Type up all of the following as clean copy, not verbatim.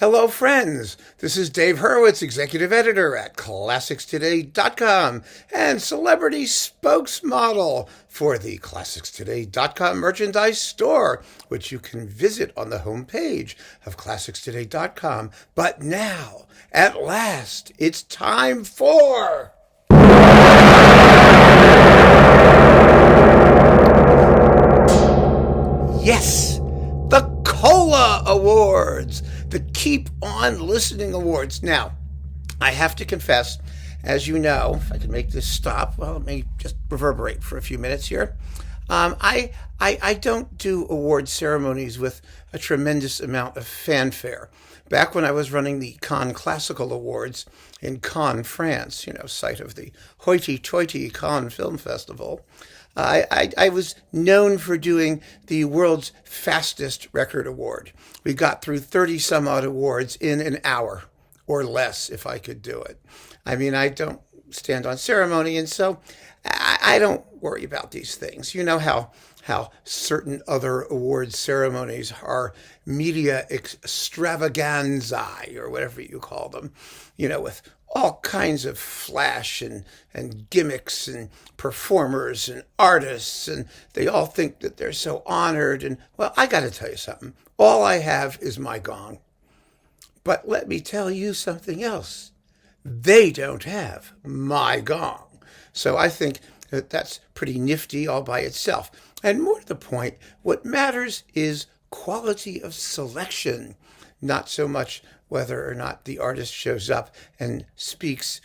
Hello, friends. This is Dave Hurwitz, executive editor at ClassicsToday.com and celebrity spokesmodel for the ClassicsToday.com merchandise store, which you can visit on the homepage of ClassicsToday.com. But now, at last, it's time for... Yes! The KOLA Awards! The Keep On Listening Awards. Now, I have to confess, as you know, if I can make this stop, well, let me just reverberate for a few minutes here. I don't do award ceremonies with a tremendous amount of fanfare. Back when I was running the Cannes Classical Awards in Cannes, France, site of the hoity-toity Cannes Film Festival, I was known for doing the world's fastest record award. We got through 30 some odd awards in an hour or less if I could do it. I mean, I don't stand on ceremony, and so I don't worry about these things. You know how certain other award ceremonies are media extravaganza or whatever you call them, with all kinds of flash and gimmicks and performers and artists, and they all think that they're so honored. And, well, I got to tell you something. All I have is my gong. But let me tell you something else. They don't have my gong. So I think that that's pretty nifty all by itself. And more to the point, what matters is quality of selection, not so much whether or not the artist shows up and speaks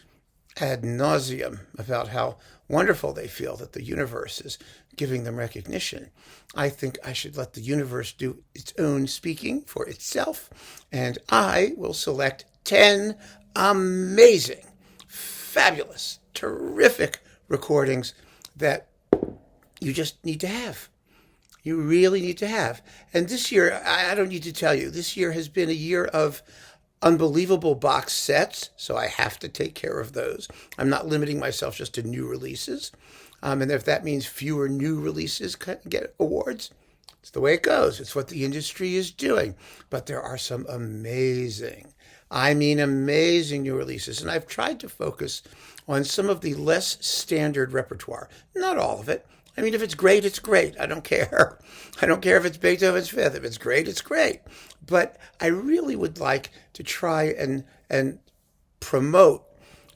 ad nauseum about how wonderful they feel that the universe is giving them recognition. I think I should let the universe do its own speaking for itself, and I will select 10 amazing, fabulous, terrific recordings that you just need to have. You really need to have. And this year, I don't need to tell you, this year has been a year of unbelievable box sets, so I have to take care of those. I'm not limiting myself just to new releases. And if that means fewer new releases get awards, it's the way it goes. It's what the industry is doing. But there are some amazing new releases. And I've tried to focus on some of the less standard repertoire. Not all of it. I mean, if it's great, it's great. I don't care. I don't care if it's Beethoven's Fifth. If it's great, it's great. But I really would like to try and promote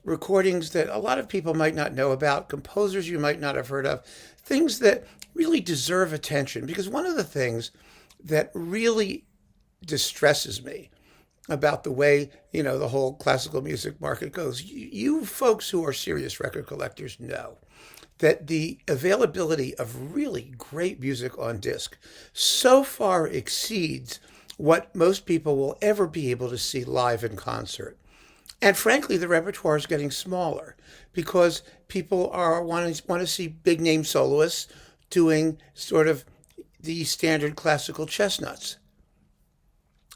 recordings that a lot of people might not know about, composers you might not have heard of, things that really deserve attention. Because one of the things that really distresses me about the way, the whole classical music market goes, you folks who are serious record collectors know that the availability of really great music on disc so far exceeds what most people will ever be able to see live in concert. And frankly, the repertoire is getting smaller because people want to see big name soloists doing sort of the standard classical chestnuts.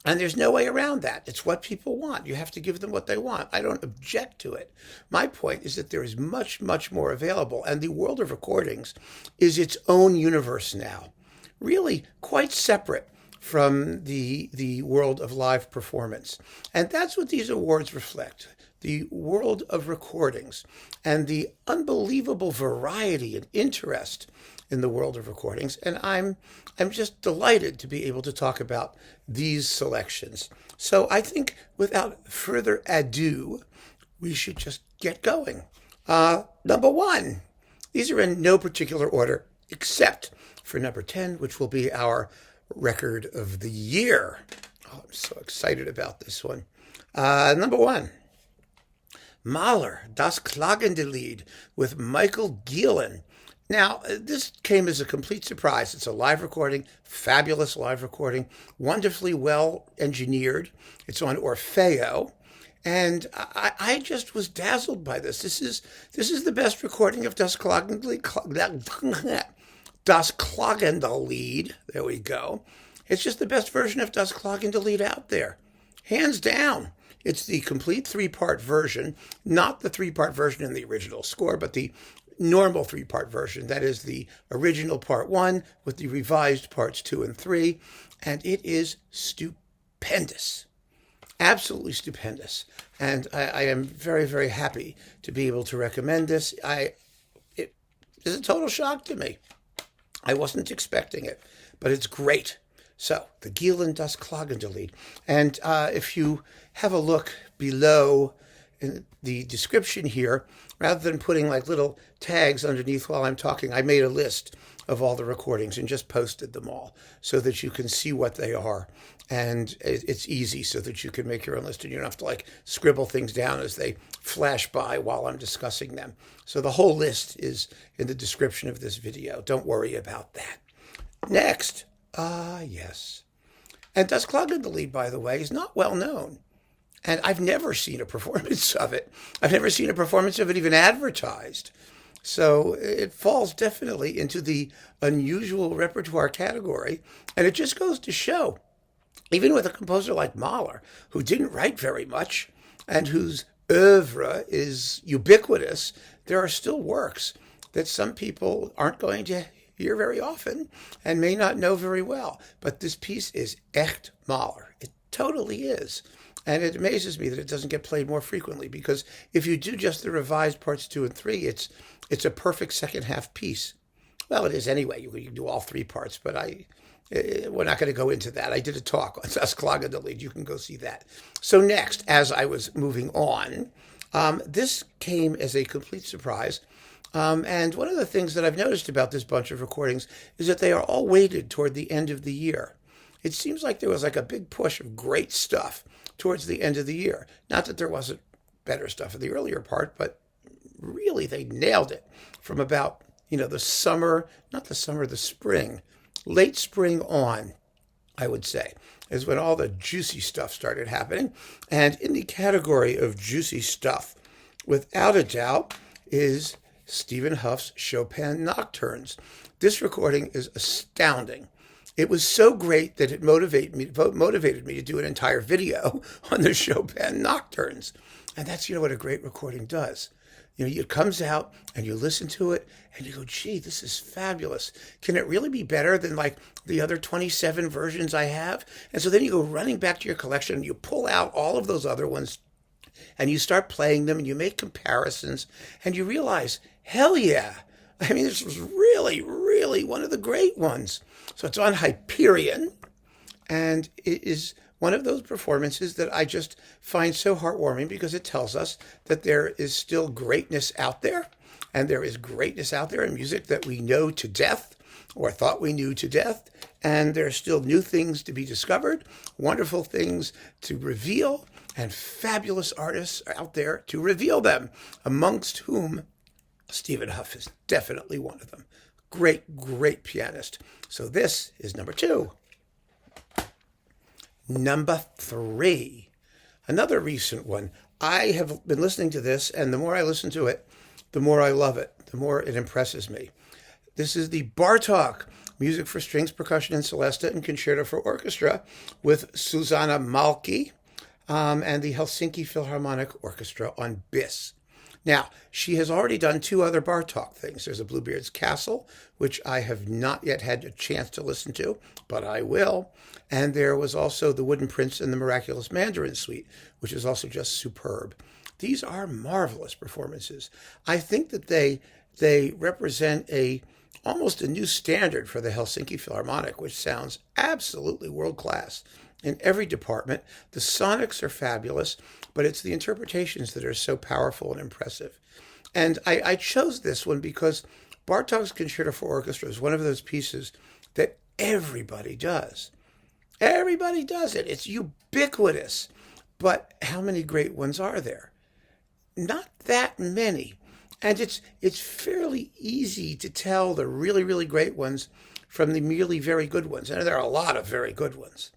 And there's no way around that. It's what people want. You have to give them what they want. I don't object to it. My point is that there is much, much more available. And the world of recordings is its own universe now, really quite separate from the world of live performance. And that's what these awards reflect, the world of recordings and the unbelievable variety and interest in the world of recordings. And I'm just delighted to be able to talk about these selections. So I think without further ado, we should just get going. Number one, these are in no particular order, except for number 10, which will be our record of the year. Oh, I'm so excited about this one. Number one, Mahler, Das Klagende Lied with Michael Gielen. Now, this came as a complete surprise. It's a live recording, fabulous live recording, wonderfully well engineered. It's on Orfeo, and I just was dazzled by this. This is the best recording of Das Klagende Lied. There we go. It's just the best version of Das Klagende Lied out there, hands down. It's the complete three-part version, not the three-part version in the original score, but the normal three-part version. That is the original part 1 with the revised parts 2 and 3, and it is stupendous. Absolutely stupendous. And I am very, very happy to be able to recommend this. It is a total shock to me. I wasn't expecting it, but it's great. So, the Gielen das Klagende Lied. And if you have a look below in the description here, rather than putting like little tags underneath while I'm talking, I made a list of all the recordings and just posted them all so that you can see what they are. And it's easy so that you can make your own list and you don't have to like scribble things down as they flash by while I'm discussing them. So the whole list is in the description of this video. Don't worry about that. Next, yes. And Das Klagende Lied, by the way, is not well known. And I've never seen a performance of it. I've never seen a performance of it even advertised. So it falls definitely into the unusual repertoire category. And it just goes to show, even with a composer like Mahler, who didn't write very much and whose oeuvre is ubiquitous, there are still works that some people aren't going to hear very often and may not know very well. But this piece is echt Mahler. It totally is. And it amazes me that it doesn't get played more frequently, because if you do just the revised parts 2 and 3, it's a perfect second half piece. Well, it is anyway. You can do all 3 parts, but we're not going to go into that. I did a talk on Das Klagende Lied. You can go see that. So next, as I was moving on, this came as a complete surprise. And one of the things that I've noticed about this bunch of recordings is that they are all weighted toward the end of the year. It seems like there was like a big push of great stuff towards the end of the year. Not that there wasn't better stuff in the earlier part, but really they nailed it from about, the summer, not the summer, the spring, late spring on, I would say, is when all the juicy stuff started happening. And in the category of juicy stuff, without a doubt, is Stephen Hough's Chopin Nocturnes. This recording is astounding. It was so great that it motivated me to do an entire video on the Chopin Nocturnes. And that's, what a great recording does. It comes out and you listen to it and you go, gee, this is fabulous. Can it really be better than like the other 27 versions I have? And so then you go running back to your collection and you pull out all of those other ones and you start playing them and you make comparisons and you realize, hell yeah. I mean, this was really, really one of the great ones. So it's on Hyperion, and it is one of those performances that I just find so heartwarming, because it tells us that there is still greatness out there, and there is greatness out there in music that we know to death, or thought we knew to death, and there are still new things to be discovered, wonderful things to reveal, and fabulous artists out there to reveal them, amongst whom Stephen Hough is definitely one of them. Great, great pianist. So this is number 2. Number 3, another recent one. I have been listening to this, and the more I listen to it, the more I love it, the more it impresses me. This is the Bartók Music for Strings, Percussion, and Celesta and Concerto for Orchestra with Susanna Mälkki and the Helsinki Philharmonic Orchestra on Bis. Now, she has already done 2 other Bartók things. There's a Bluebeard's Castle, which I have not yet had a chance to listen to, but I will. And there was also The Wooden Prince and the Miraculous Mandarin Suite, which is also just superb. These are marvelous performances. I think that they represent almost a new standard for the Helsinki Philharmonic, which sounds absolutely world-class in every department. The sonics are fabulous, but it's the interpretations that are so powerful and impressive. And I chose this one because Bartók's Concerto for Orchestra is one of those pieces that everybody does. Everybody does it. It's ubiquitous. But how many great ones are there? Not that many. And it's fairly easy to tell the really, really great ones from the merely very good ones. And there are a lot of very good ones.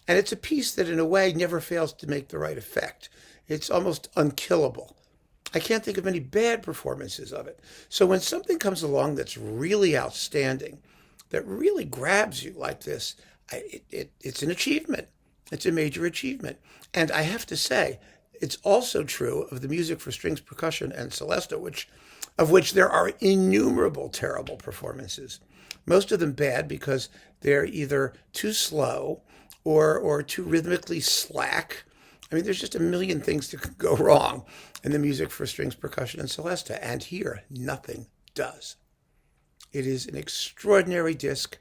And it's a piece that, in a way, never fails to make the right effect. It's almost unkillable. I can't think of any bad performances of it. So when something comes along that's really outstanding, that really grabs you like this, it's an achievement. It's a major achievement. And I have to say, it's also true of the music for strings, percussion, and Celesta, of which there are innumerable terrible performances. Most of them bad because they're either too slow or too rhythmically slack, I mean, there's just a million things that could go wrong in the music for strings, percussion, and Celesta. And here, nothing does. It is an extraordinary disc.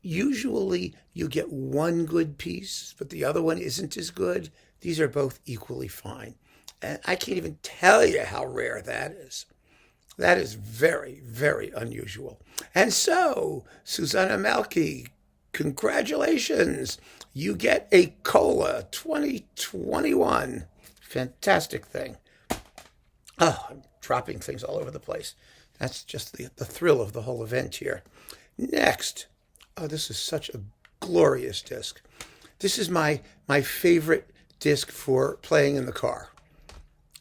Usually you get one good piece, but the other one isn't as good. These are both equally fine. And I can't even tell you how rare that is. That is very, very unusual. And so, Susanna Mälkki, congratulations. You get a KOLA 2021. Fantastic thing. Oh, I'm dropping things all over the place. That's just the thrill of the whole event here. Next. Oh, this is such a glorious disc. This is my favorite disc for playing in the car.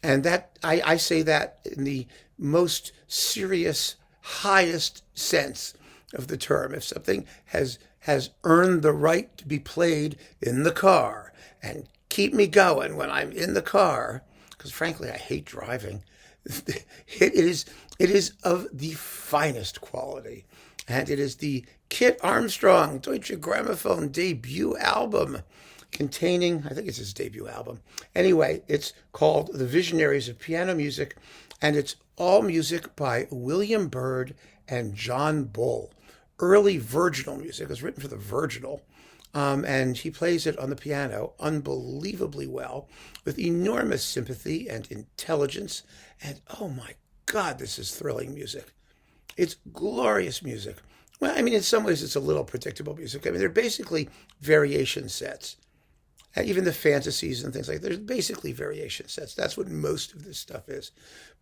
And that I say that in the most serious, highest sense of the term. If something has earned the right to be played in the car and keep me going when I'm in the car, because frankly I hate driving, it is of the finest quality. And it is the Kit Armstrong Deutsche Grammophon debut album containing, I think it's his debut album. Anyway, it's called The Visionaries of Piano Music, and it's all music by William Byrd and John Bull. Early virginal music. It was written for the virginal, and he plays it on the piano unbelievably well, with enormous sympathy and intelligence, and oh my God, this is thrilling music. It's glorious music. Well, I mean, in some ways, it's a little predictable music. I mean, they're basically variation sets. And even the fantasies and things like that, they're basically variation sets. That's what most of this stuff is.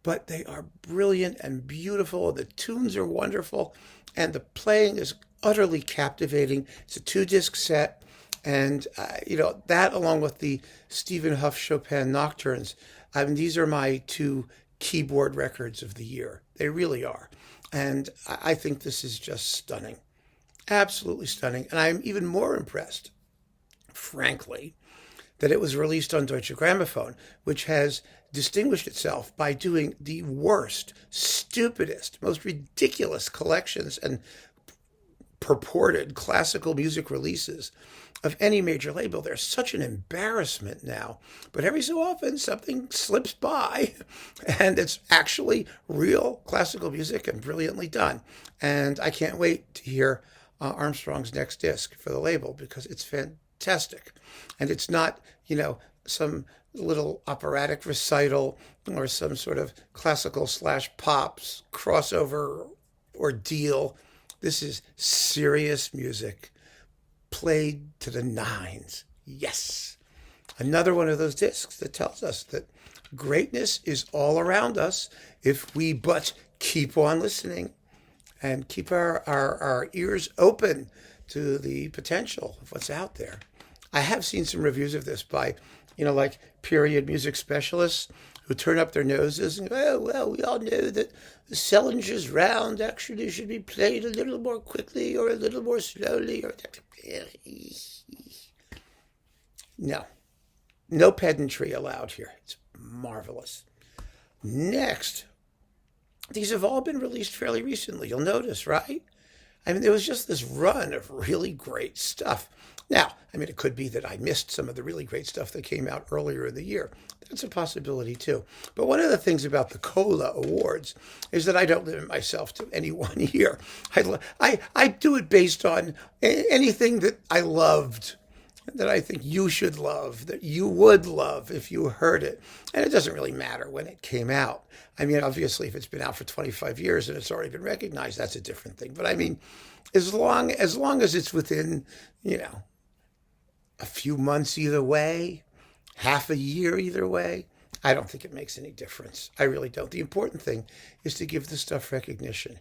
But they are brilliant and beautiful. The tunes are wonderful. And the playing is utterly captivating. It's a 2-disc set. And, that along with the Stephen Hough Chopin Nocturnes, I mean, these are my 2 keyboard records of the year. They really are. And I think this is just stunning. Absolutely stunning. And I'm even more impressed, frankly, that it was released on Deutsche Grammophon, which has distinguished itself by doing the worst, stupidest, most ridiculous collections and purported classical music releases of any major label. They're such an embarrassment now. But every so often, something slips by, and it's actually real classical music and brilliantly done. And I can't wait to hear Armstrong's next disc for the label, because it's fantastic. And it's not, some little operatic recital or some sort of classical / pops crossover ordeal. This is serious music played to the nines. Yes. Another one of those discs that tells us that greatness is all around us if we but keep on listening and keep our ears open to the potential of what's out there. I have seen some reviews of this by, like period music specialists who turn up their noses and go, well, we all know that the Selinger's round actually should be played a little more quickly or a little more slowly. No pedantry allowed here. It's marvelous. Next, these have all been released fairly recently. You'll notice, right? I mean, there was just this run of really great stuff. Now, I mean, it could be that I missed some of the really great stuff that came out earlier in the year. That's a possibility, too. But one of the things about the KOLA Awards is that I don't limit myself to any one year. I do it based on anything that I loved, that I think you should love, that you would love if you heard it. And it doesn't really matter when it came out. I mean, obviously, if it's been out for 25 years and it's already been recognized, that's a different thing. But I mean, as long as it's within, a few months either way, half a year either way, I don't think it makes any difference. I really don't. The important thing is to give the stuff recognition.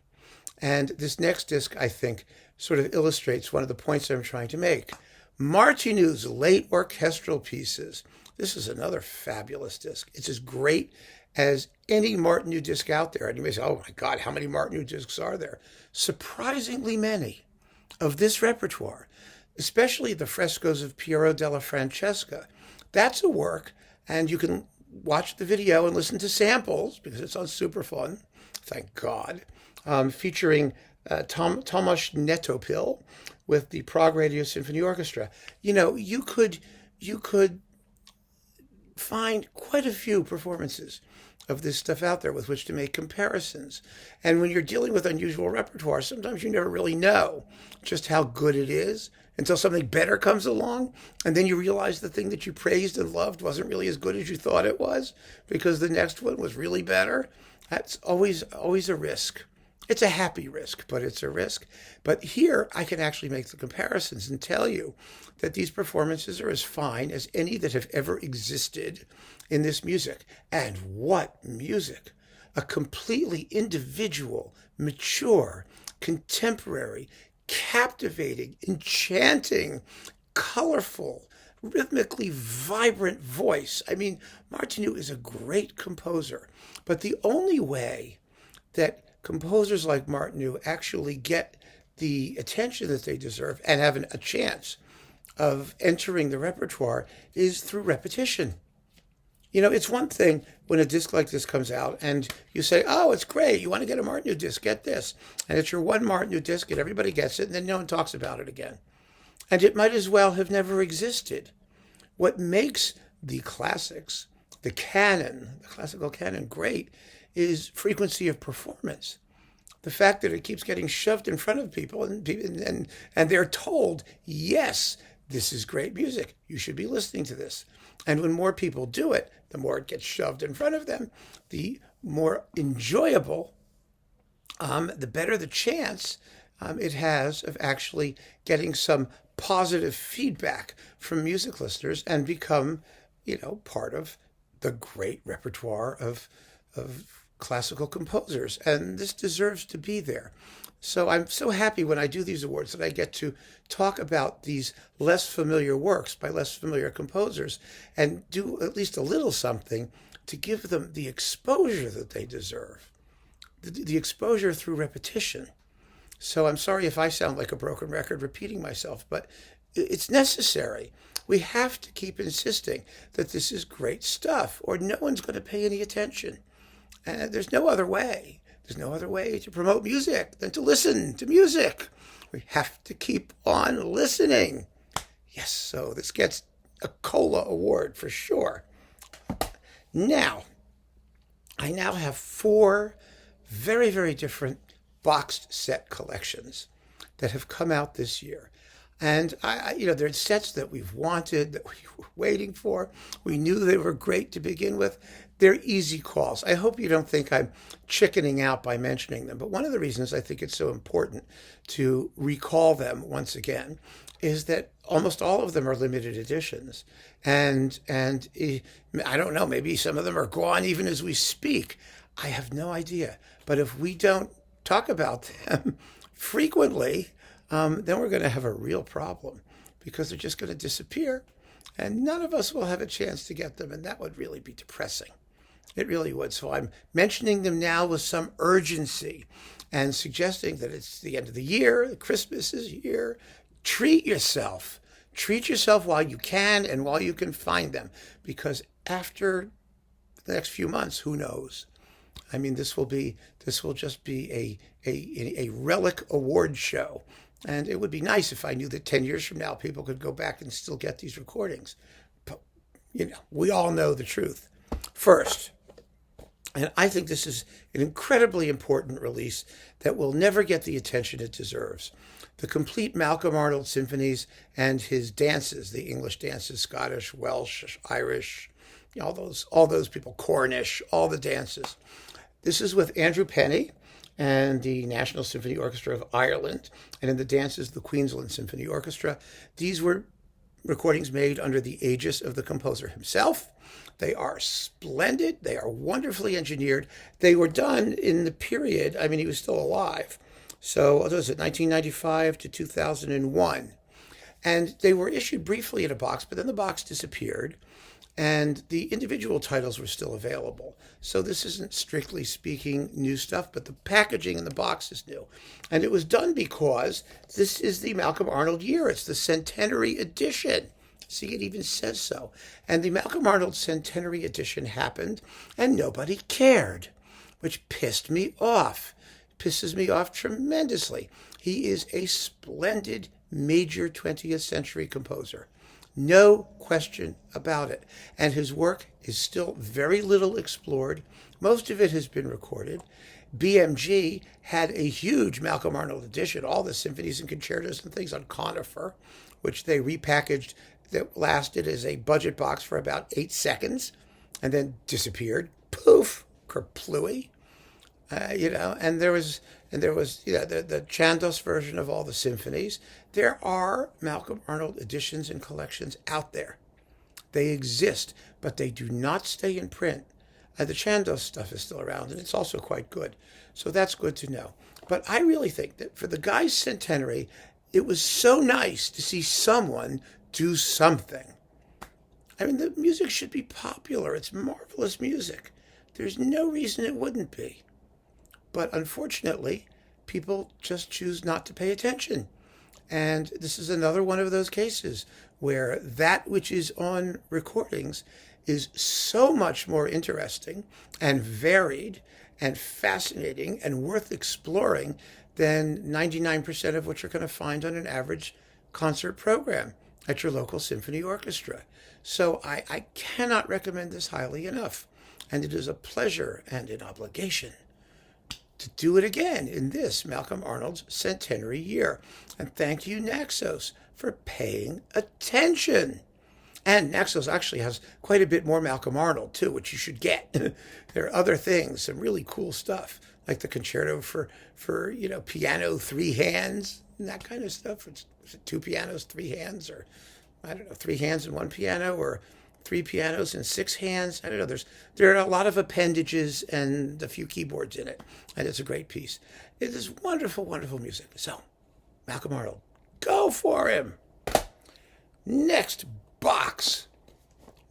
And this next disc, I think, sort of illustrates one of the points I'm trying to make. Martinu's late orchestral pieces. This is another fabulous disc. It's as great as any Martinu disc out there. And you may say, oh my God, how many Martinu discs are there? Surprisingly many of this repertoire, especially the Frescoes of Piero della Francesca. That's a work, and you can watch the video and listen to samples, because it's on Supraphon, thank God, featuring Tomasz Netopil with the Prague Radio Symphony Orchestra. You could find quite a few performances of this stuff out there with which to make comparisons. And when you're dealing with unusual repertoire, sometimes you never really know just how good it is until something better comes along. And then you realize the thing that you praised and loved wasn't really as good as you thought it was because the next one was really better. That's always a risk. It's a happy risk, but it's a risk. But here I can actually make the comparisons and tell you that these performances are as fine as any that have ever existed in this music. And what music! A completely individual, mature, contemporary, captivating, enchanting, colorful, rhythmically vibrant voice. I mean, Martinu is a great composer, but the only way that composers like Martinu actually get the attention that they deserve and have a chance of entering the repertoire is through repetition. You know, it's one thing when a disc like this comes out and you say, oh, it's great, you want to get a Martinu disc, get this. And it's your one Martinu disc and everybody gets it and then no one talks about it again. And it might as well have never existed. What makes the classics, the canon, the classical canon great is frequency of performance. The fact that it keeps getting shoved in front of people and they're told, yes, this is great music. You should be listening to this. And when more people do it, the more it gets shoved in front of them, the more enjoyable, the better the chance it has of actually getting some positive feedback from music listeners and become, part of the great repertoire of classical composers. And this deserves to be there. So I'm so happy when I do these awards that I get to talk about these less familiar works by less familiar composers and do at least a little something to give them the exposure that they deserve, the exposure through repetition. So I'm sorry if I sound like a broken record repeating myself, but it's necessary. We have to keep insisting that this is great stuff or no one's going to pay any attention. And there's no other way. There's no other way to promote music than to listen to music. We have to keep on listening. Yes, so this gets a KOLA award for sure. Now, I now have 4 very, very different boxed set collections that have come out this year. And they're sets that we've wanted, that we were waiting for. We knew they were great to begin with. They're easy calls. I hope you don't think I'm chickening out by mentioning them. But one of the reasons I think it's so important to recall them once again is that almost all of them are limited editions. And I don't know, maybe some of them are gone even as we speak. I have no idea. But if we don't talk about them frequently, then we're going to have a real problem because they're just going to disappear and none of us will have a chance to get them. And that would really be depressing. It really would. So I'm mentioning them now with some urgency and suggesting that it's the end of the year. Christmas is here. Treat yourself. Treat yourself while you can and while you can find them, because after the next few months, who knows? I mean, this will just be a relic award show. And it would be nice if I knew that 10 years from now, people could go back and still get these recordings. But, we all know the truth. First, and I think this is an incredibly important release that will never get the attention it deserves. The complete Malcolm Arnold symphonies and his dances, the English dances, Scottish, Welsh, Irish, all those people, Cornish, all the dances. This is with Andrew Penny and the National Symphony Orchestra of Ireland, and in the dances, the Queensland Symphony Orchestra. These were recordings made under the aegis of the composer himself. They are splendid. They are wonderfully engineered. They were done in the period, he was still alive. So, what was it, 1995 to 2001. And they were issued briefly in a box, but then the box disappeared. And the individual titles were still available. So this isn't strictly speaking new stuff, but the packaging in the box is new. And it was done because this is the Malcolm Arnold year. It's the centenary edition. See, it even says so. And the Malcolm Arnold centenary edition happened, and nobody cared, which pissed me off. Pisses me off tremendously. He is a splendid major 20th century composer. No question about it. And his work is still very little explored. Most of it has been recorded. BMG had a huge Malcolm Arnold edition, all the symphonies and concertos and things on conifer, which they repackaged, that lasted as a budget box for about 8 seconds and then disappeared. Poof, kerplooey. And there was the Chandos version of all the symphonies. There are Malcolm Arnold editions and collections out there. They exist, but they do not stay in print. The Chandos stuff is still around, and it's also quite good. So that's good to know. But I really think that for the guy's centenary, it was so nice to see someone do something. I mean, the music should be popular. It's marvelous music. There's no reason it wouldn't be. But unfortunately, people just choose not to pay attention. And this is another one of those cases where that which is on recordings is so much more interesting and varied and fascinating and worth exploring than 99% of what you're going to find on an average concert program at your local symphony orchestra. So I cannot recommend this highly enough. And it is a pleasure and an obligation to do it again in this Malcolm Arnold's centenary year. And thank you, Naxos, for paying attention. And Naxos actually has quite a bit more Malcolm Arnold, too, which you should get. There are other things, some really cool stuff, like the concerto for piano, 3 hands, and that kind of stuff. Is it 2 pianos, 3 hands, or, 3 hands and 1 piano, or 3 pianos and 6 hands. I don't know. There are a lot of appendages and a few keyboards in it, and it's a great piece. It is wonderful, wonderful music. So, Malcolm Arnold, go for him. Next box.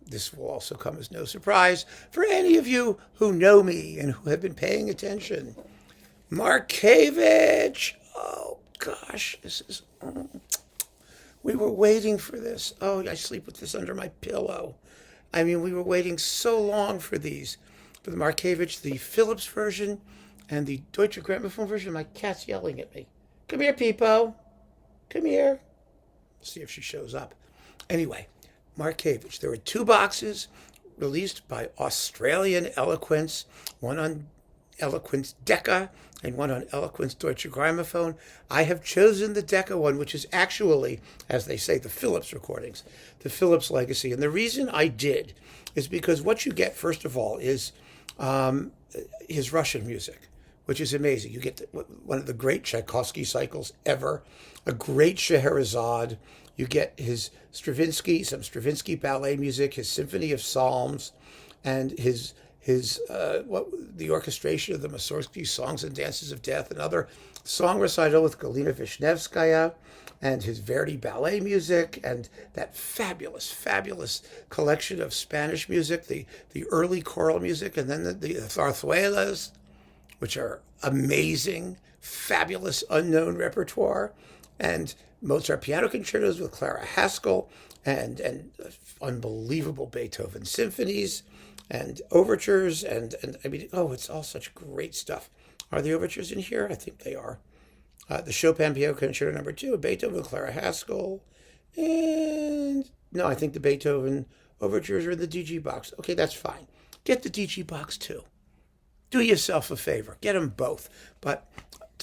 This will also come as no surprise for any of you who know me and who have been paying attention. Markevitch. Oh, gosh. We were waiting for this. Oh, I sleep with this under my pillow. I mean, we were waiting so long for these. For the Markevitch, the Philips version, and the Deutsche Grammophon version. My cat's yelling at me. Come here, Peepo. Come here. See if she shows up. Anyway, Markevitch. There were 2 boxes released by Australian Eloquence, one on Eloquence Decca and one on Eloquence Deutsche Grammophon. I have chosen the Decca one, which is actually, as they say, the Philips recordings, the Philips legacy. And the reason I did is because what you get, first of all, is his Russian music, which is amazing. You get one of the great Tchaikovsky cycles ever, a great Scheherazade. You get his some Stravinsky ballet music, his Symphony of Psalms, and the orchestration of the Mussorgsky Songs and Dances of Death, another song recital with Galina Vishnevskaya, and his Verdi ballet music, and that fabulous, fabulous collection of Spanish music, the early choral music, and then the zarzuelas, which are amazing, fabulous, unknown repertoire, and Mozart piano concertos with Clara Haskell, and unbelievable Beethoven symphonies, and overtures, and I mean, it's all such great stuff. Are the overtures in here? I think they are. The Chopin Piano Concerto No. 2, Beethoven, Clara Haskell, and no, I think the Beethoven overtures are in the DG box. Okay, that's fine. Get the DG box too. Do yourself a favor. Get them both. But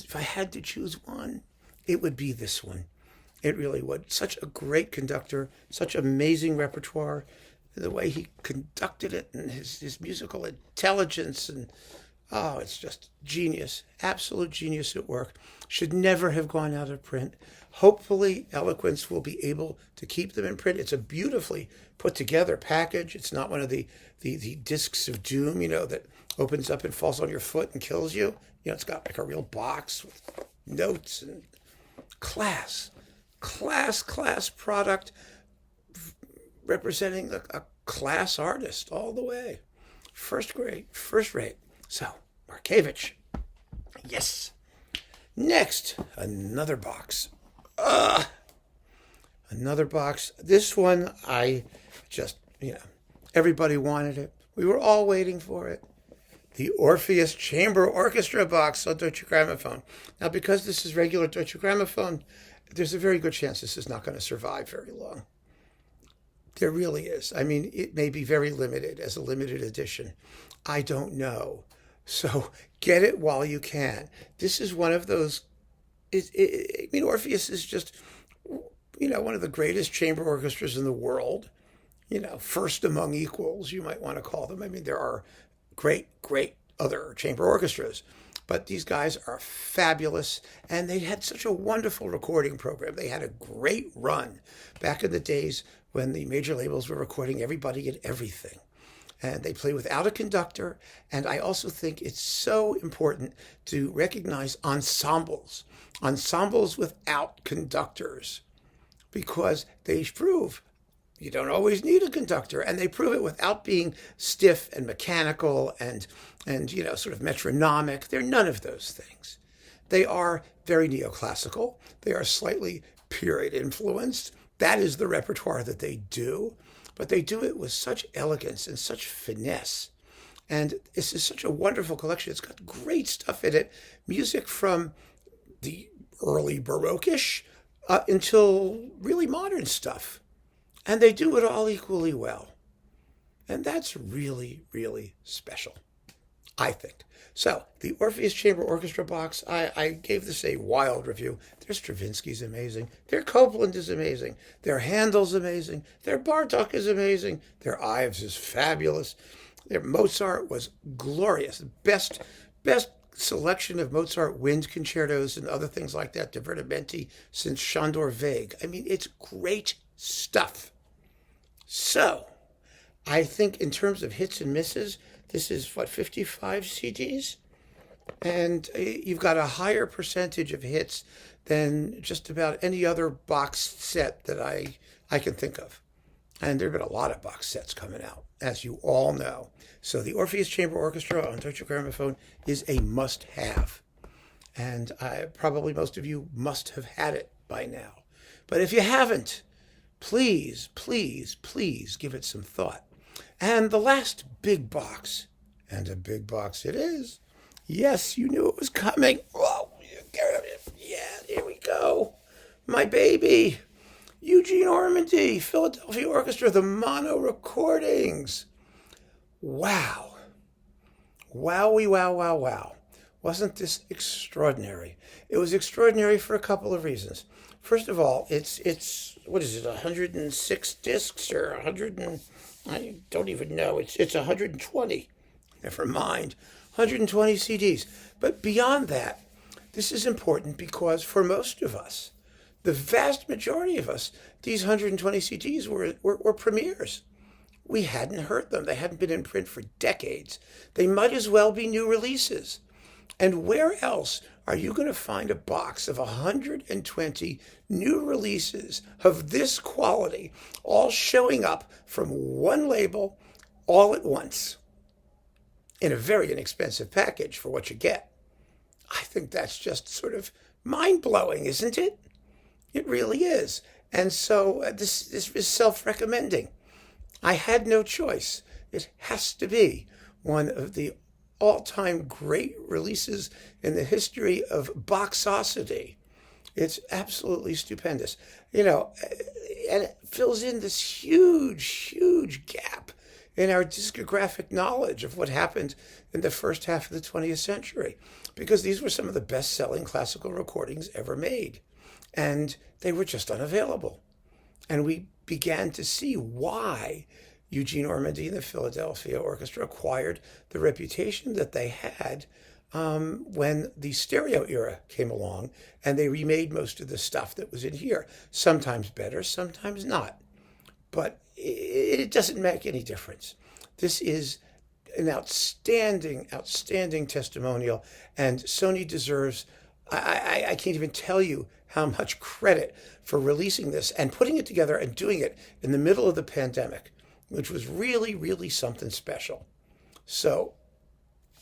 if I had to choose one, it would be this one. It really would. Such a great conductor, such amazing repertoire, the way he conducted it, and his musical intelligence, and it's just genius, absolute genius at work. Should never have gone out of print. Hopefully Eloquence will be able to keep them in print. It's a beautifully put together package. It's not one of the discs of doom, that opens up and falls on your foot and kills you. It's got like a real box with notes and class product, representing a class artist all the way. First rate. So, Markevitch. Yes. Next, another box. Another box. This one, I just, everybody wanted it. We were all waiting for it. The Orpheus Chamber Orchestra box on Deutsche Grammophon. Now, because this is regular Deutsche Grammophon, there's a very good chance this is not going to survive very long. There really is. I mean, it may be very limited as a limited edition. I don't know. So get it while you can. This is one of those. I mean, Orpheus is just, one of the greatest chamber orchestras in the world. First among equals, you might want to call them. I mean, there are great, great other chamber orchestras, but these guys are fabulous, and they had such a wonderful recording program. They had a great run back in the days when the major labels were recording everybody and everything. And they play without a conductor. And I also think it's so important to recognize ensembles without conductors, because they prove you don't always need a conductor, and they prove it without being stiff and mechanical and sort of metronomic. They're none of those things. They are very neoclassical. They are slightly period influenced. That is the repertoire that they do, but they do it with such elegance and such finesse. And this is such a wonderful collection. It's got great stuff in it. Music from the early Baroque-ish until really modern stuff. And they do it all equally well. And that's really, really special, I think. So, the Orpheus Chamber Orchestra box, I gave this a wild review. Their Stravinsky's amazing. Their Copland is amazing. Their Handel's amazing. Their Bartók is amazing. Their Ives is fabulous. Their Mozart was glorious. Best selection of Mozart wind concertos and other things like that, divertimenti, since Sándor Vég. I mean, it's great stuff. So, I think in terms of hits and misses, this is, 55 CDs? And you've got a higher percentage of hits than just about any other box set that I can think of. And there have been a lot of box sets coming out, as you all know. So the Orpheus Chamber Orchestra on Deutsche Grammophon is a must-have. And probably most of you must have had it by now. But if you haven't, please, please, please give it some thought. And the last big box, and a big box it is. Yes, you knew it was coming. Oh, yeah, here we go. My baby, Eugene Ormandy, Philadelphia Orchestra, the mono recordings. Wow. Wowie, wow, wow, wow. Wasn't this extraordinary? It was extraordinary for a couple of reasons. First of all, it's what is it, 106 discs or 100 and... I don't even know. It's 120. Never mind. 120 CDs. But beyond that, this is important because for most of us, the vast majority of us, these 120 CDs were premieres. We hadn't heard them. They hadn't been in print for decades. They might as well be new releases. And where else are you going to find a box of 120 new releases of this quality, all showing up from one label all at once in a very inexpensive package for what you get? I think that's just sort of mind-blowing, isn't it? It really is. And so this is self-recommending. I had no choice. It has to be one of the all-time great releases in the history of boxosity. It's absolutely stupendous. And it fills in this huge, huge gap in our discographic knowledge of what happened in the first half of the 20th century, because these were some of the best-selling classical recordings ever made, and they were just unavailable. And we began to see why Eugene Ormandy and the Philadelphia Orchestra acquired the reputation that they had when the stereo era came along, and they remade most of the stuff that was in here. Sometimes better, sometimes not. But it doesn't make any difference. This is an outstanding, outstanding testimonial, and Sony deserves, I can't even tell you how much credit for releasing this and putting it together and doing it in the middle of the pandemic, which was really, really something special. So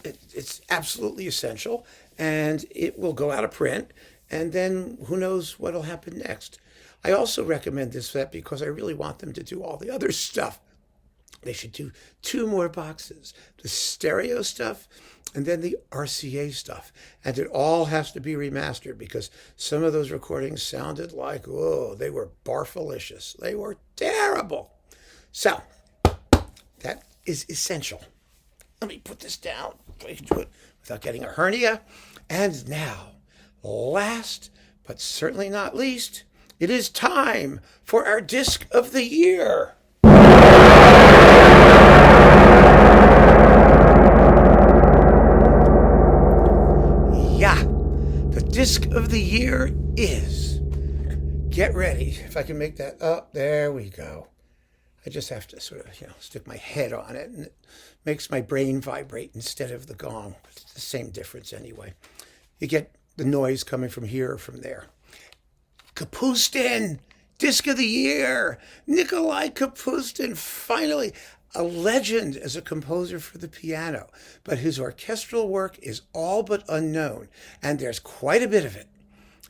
it's absolutely essential, and it will go out of print, and then who knows what'll happen next. I also recommend this set because I really want them to do all the other stuff. They should do 2 more boxes, the stereo stuff and then the RCA stuff. And it all has to be remastered because some of those recordings sounded like, they were barfalicious. They were terrible. So that is essential. Let me put this down so I can do it without getting a hernia. And now, last but certainly not least, it is time for our disc of the year. Yeah, the disc of the year is, get ready, if I can make that up, there we go. I just have to sort of, stick my head on it, and it makes my brain vibrate instead of the gong. It's the same difference anyway. You get the noise coming from here or from there. Kapustin, disc of the year. Nikolai Kapustin, finally a legend as a composer for the piano, but his orchestral work is all but unknown, and there's quite a bit of it.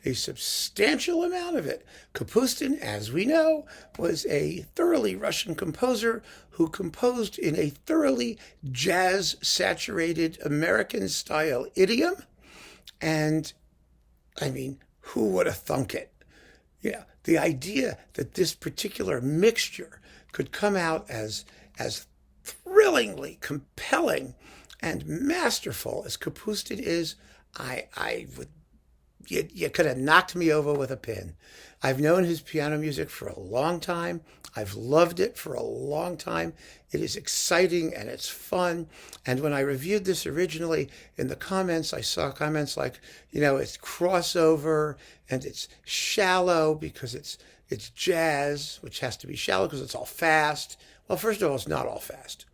A substantial amount of it. Kapustin, as we know, was a thoroughly Russian composer who composed in a thoroughly jazz-saturated American-style idiom. And, I mean, who would have thunk it? The idea that this particular mixture could come out as thrillingly compelling and masterful as Kapustin is, I would... You could have knocked me over with a pin. I've known his piano music for a long time. I've loved it for a long time. It is exciting and it's fun. And when I reviewed this originally, in the comments, I saw comments like, it's crossover and it's shallow because it's jazz, which has to be shallow because it's all fast. Well, first of all, it's not all fast.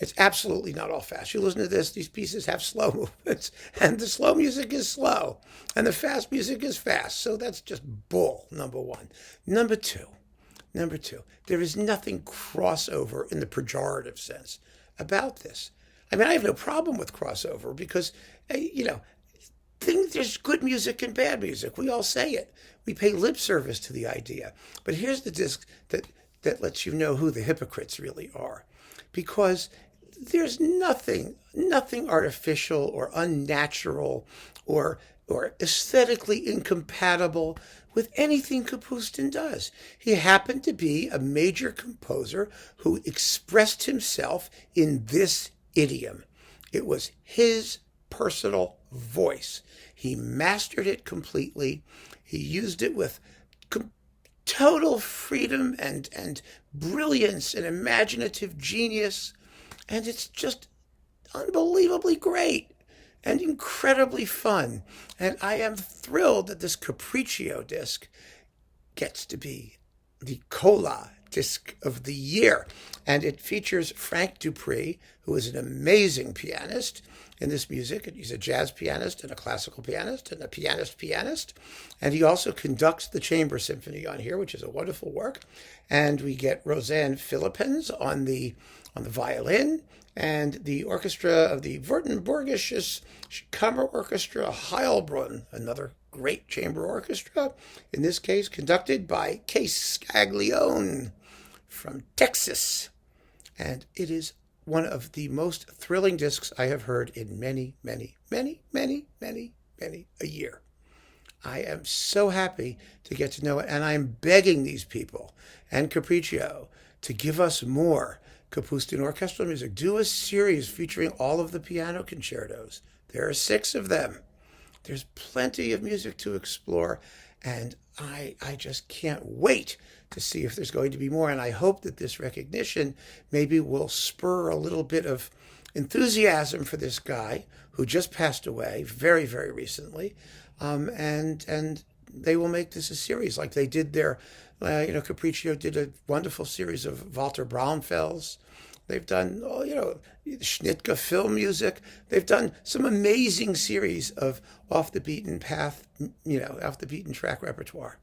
It's absolutely not all fast. You listen to this, these pieces have slow movements, and the slow music is slow, and the fast music is fast. So that's just bull, number one. Number two, there is nothing crossover in the pejorative sense about this. I mean, I have no problem with crossover because, there's good music and bad music. We all say it. We pay lip service to the idea. But here's the disc that lets you know who the hypocrites really are. Because there's nothing artificial or unnatural or aesthetically incompatible with anything Kapustin does. He happened to be a major composer who expressed himself in this idiom. It was his personal voice. He mastered it completely. He used it with total freedom and brilliance and imaginative genius. And it's just unbelievably great and incredibly fun. And I am thrilled that this Capriccio disc gets to be the KOLA disc of the year. And it features Frank Dupree, who is an amazing pianist in this music. He's a jazz pianist and a classical pianist and a pianist. And he also conducts the chamber symphony on here, which is a wonderful work. And we get Roseanne Philippens on the violin, and the orchestra of the Württembergisches Kammer Orchestra Heilbronn, another great chamber orchestra, in this case conducted by Case Scaglione from Texas. And it is one of the most thrilling discs I have heard in many a year. I am so happy to get to know it, and I'm begging these people and Capriccio to give us more Kapustin orchestral music. Do a series featuring all of the piano concertos. There are 6 of them. There's plenty of music to explore, and I just can't wait to see if there's going to be more. And I hope that this recognition maybe will spur a little bit of enthusiasm for this guy who just passed away very, very recently. And they will make this a series like they did their, Capriccio did a wonderful series of Walter Braunfels. They've done, Schnittke film music. They've done some amazing series of off the beaten path, off the beaten track repertoire.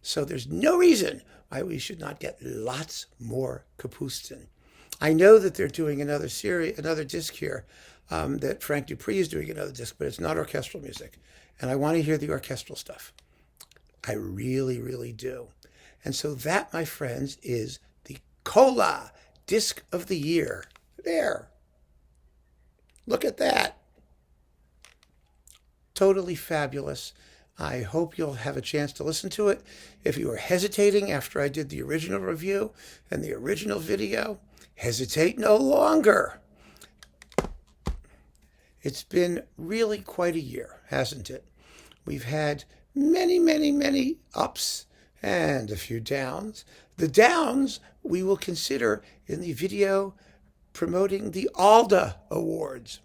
So there's no reason why we should not get lots more Kapustin. I know that they're doing another disc here, that Frank Dupree is doing another disc, but it's not orchestral music. And I want to hear the orchestral stuff. I really, really do. And so that, my friends, is the KOLA Disc of the Year. There. Look at that. Totally fabulous. I hope you'll have a chance to listen to it. If you were hesitating after I did the original review and the original video, hesitate no longer. It's been really quite a year, hasn't it? We've had many, many, many ups and a few downs. The downs we will consider in the video promoting the ALDA Awards.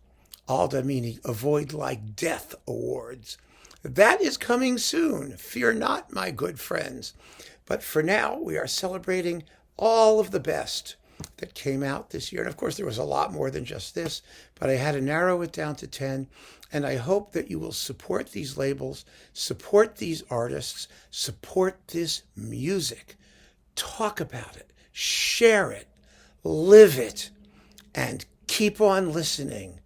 ALDA meaning Avoid Like Death Awards. That is coming soon. Fear not, my good friends. But for now, we are celebrating all of the best that came out this year. And of course, there was a lot more than just this, but I had to narrow it down to 10. And I hope that you will support these labels, support these artists, support this music. Talk about it, share it, live it, and keep on listening.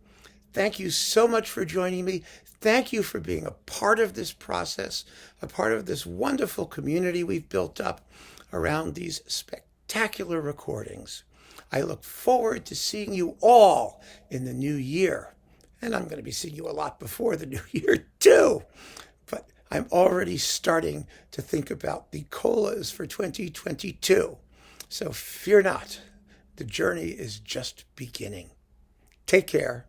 Thank you so much for joining me. Thank you for being a part of this process, a part of this wonderful community we've built up around these spectacular recordings. I look forward to seeing you all in the new year. And I'm going to be seeing you a lot before the new year too. But I'm already starting to think about the KOLAs for 2022. So fear not, the journey is just beginning. Take care.